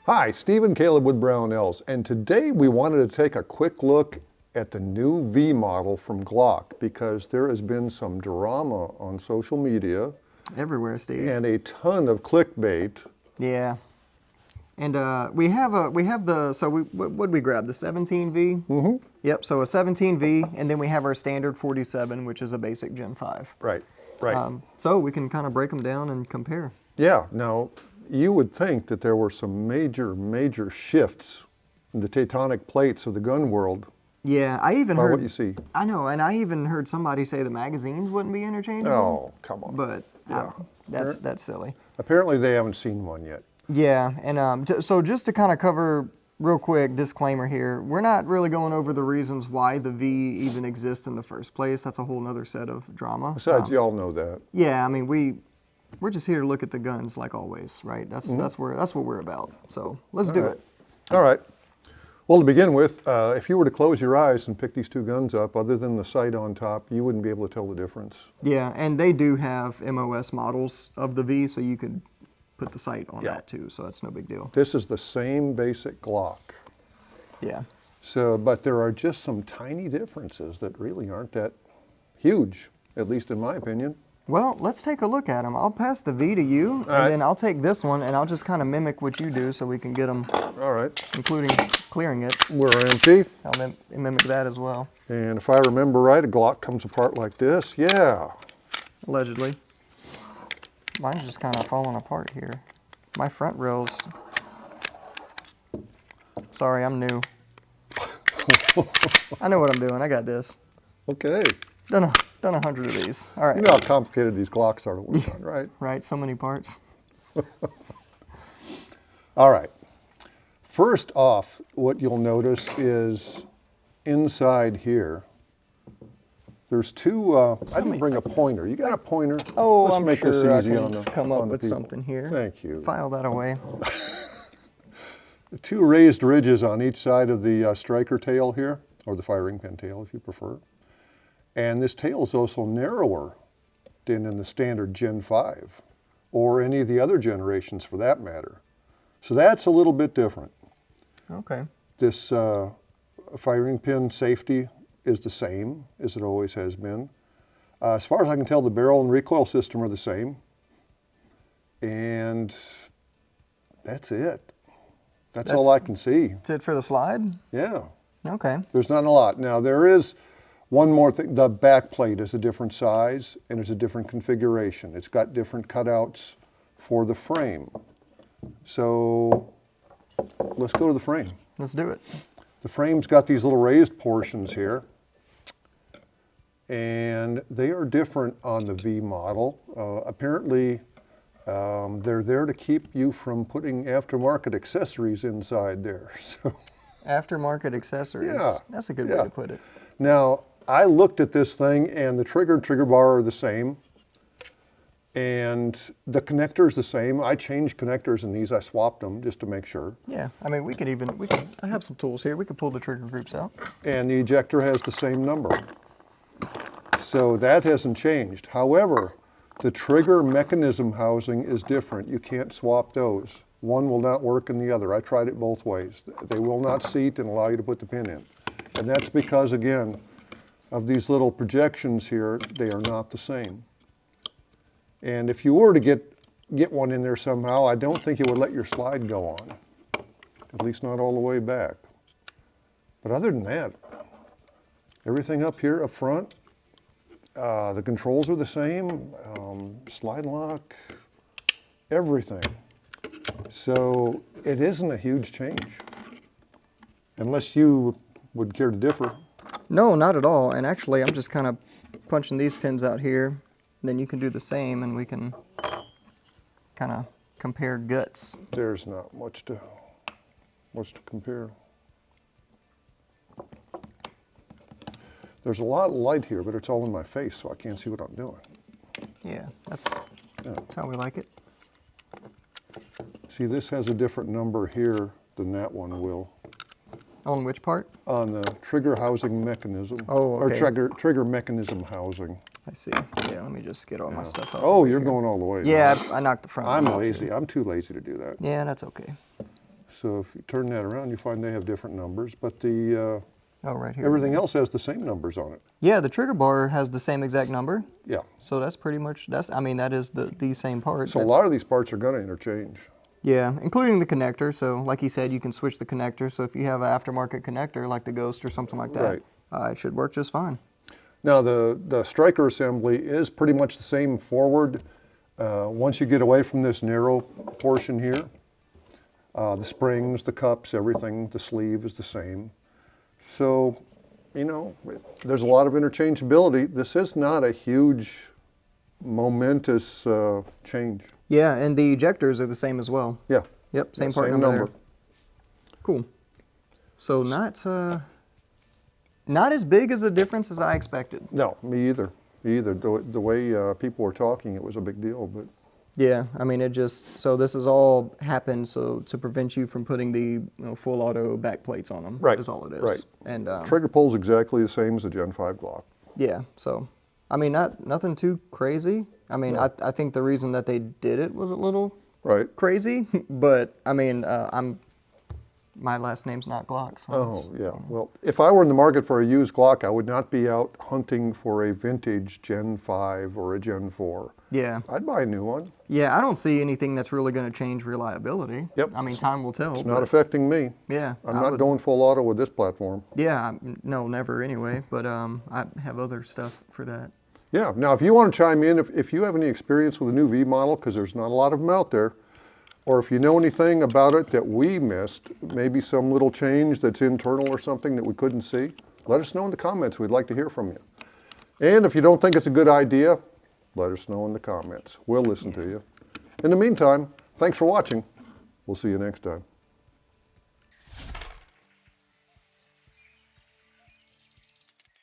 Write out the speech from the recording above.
Hi, Steve and Caleb with Brownells, and today we wanted to take a quick look at the new V model from Glock because there has been some drama on social media. Everywhere, Steve. And a ton of clickbait. Yeah. And we have the, so what did we grab? The 17V? Mm-hmm. Yep, so a 17V, and then we have our standard 47, which is a basic Gen 5. Right, right. So we can kind of break them down and compare. Yeah, now you would think that there were some major shifts in the tectonic plates of the gun world. Yeah, I even heard what you see. I know, and I even heard somebody say the magazines wouldn't be interchangeable. Oh, come on. But yeah. That's silly. Apparently they haven't seen one yet. Yeah, and so just to kind of cover real quick, disclaimer here, we're not really going over the reasons why the V even exists in the first place. That's a whole nother set of drama. Besides, y'all know that. Yeah, I mean, we're just here to look at the guns like always, right? That's what we're about. So let's do it. All right. Well, to begin with, if you were to close your eyes and pick these two guns up, other than the sight on top, you wouldn't be able to tell the difference. Yeah, and they do have MOS models of the V, so you could put the sight on that too, so that's no big deal. This is the same basic Glock. Yeah. So, but there are just some tiny differences that really aren't that huge, at least in my opinion. Well, let's take a look at them. I'll pass the V to you, and then I'll take this one, and I'll just kind of mimic what you do so we can get them, all right, including clearing it. We're empty. I'll mimic that as well. And if I remember right, a Glock comes apart like this. Yeah. Allegedly. Mine's just kind of falling apart here. My front rails. Sorry, I'm new. I know what I'm doing. I got this. Okay. Done 100 of these. All right. You know how complicated these Glocks are to work on, right? Right. So many parts. All right. First off, what you'll notice is inside here, there's two, I didn't bring a pointer. You got a pointer? Oh, Let's I'm make sure this I easy can on the, come up on the with people. something here. Thank you. File that away. The two raised ridges on each side of the striker tail here, or the firing pin tail if you prefer. And this tail is also narrower than in the standard Gen 5, or any of the other generations for that matter. So that's a little bit different. Okay. This firing pin safety is the same as it always has been. As far as I can tell, the barrel and recoil system are the same. And that's it. That's all I can see. That's it for the slide? Yeah. Okay. There's not a lot. Now there is one more thing. The backplate is a different size and it's a different configuration. It's got different cutouts for the frame. So let's go to the frame. Let's do it. The frame's got these little raised portions here, and they are different on the V model. Apparently, they're there to keep you from putting aftermarket accessories inside there. So, aftermarket accessories. Yeah, that's a good way to put it. Now, I looked at this thing, and the trigger and trigger bar are the same, and the connector is the same. I changed connectors in these. I swapped them just to make sure. Yeah, I mean, I have some tools here. We could pull the trigger groups out. And the ejector has the same number. So that hasn't changed. However, the trigger mechanism housing is different. You can't swap those. One will not work in the other. I tried it both ways. They will not seat and allow you to put the pin in. And that's because, again, of these little projections here, they are not the same. And if you were to get one in there somehow, I don't think it would let your slide go on, at least not all the way back. But other than that, everything up here up front, the controls are the same, slide lock, everything. So it isn't a huge change, unless you would care to differ. No, not at all. And actually, I'm just kind of punching these pins out here. Then you can do the same, and we can kind of compare guts. There's not much to compare. There's a lot of light here, but it's all in my face, so I can't see what I'm doing. Yeah, that's how we like it. See, this has a different number here than that one will. On which part? On the trigger housing mechanism. Oh, okay. Or trigger mechanism housing. I see. Yeah, let me just get all my stuff out. Oh, you're going all the way. Yeah, I knocked the front. I'm lazy. I'm too lazy to do that. Yeah, that's okay. So if you turn that around, you find they have different numbers, but the Oh, right here. everything else has the same numbers on it. Yeah, the trigger bar has the same exact number. Yeah. So that's pretty much, I mean, that is the same part. So a lot of these parts are going to interchange. Yeah, including the connector. So like he said, you can switch the connector. So if you have an aftermarket connector like the Ghost or something like that, it should work just fine. Now the striker assembly is pretty much the same forward. Once you get away from this narrow portion here, the springs, the cups, everything, the sleeve is the same. So, you know, there's a lot of interchangeability. This is not a huge, momentous change. Yeah, and the ejectors are the same as well. Yeah. Yep, same Yeah, part same number. There. Cool. So not as big as a difference as I expected. No, me either. Me either. The way people were talking, it was a big deal. But yeah, I mean, so this has all happened so to prevent you from putting the full auto back plates on them. Right. Is all it is. Right. And trigger pull's exactly the same as the Gen 5 Glock. Yeah. So, I mean, nothing too crazy. I mean, No. I think the reason that they did it was a little crazy, but I mean, my last name's not Glock. So oh, yeah. Well, if I were in the market for a used Glock, I would not be out hunting for a vintage Gen 5 or a Gen 4. Yeah. I'd buy a new one. Yeah, I don't see anything that's really going to change reliability. Yep. I mean, time will tell. It's not affecting me. Yeah. I'm not going full auto with this platform. Yeah, no, never anyway, but I have other stuff for that. Yeah. Now, if you want to chime in, if you have any experience with a new V model, because there's not a lot of them out there, or if you know anything about it that we missed, maybe some little change that's internal or something that we couldn't see, let us know in the comments. We'd like to hear from you. And if you don't think it's a good idea, let us know in the comments. We'll listen to you. In the meantime, thanks for watching. We'll see you next time.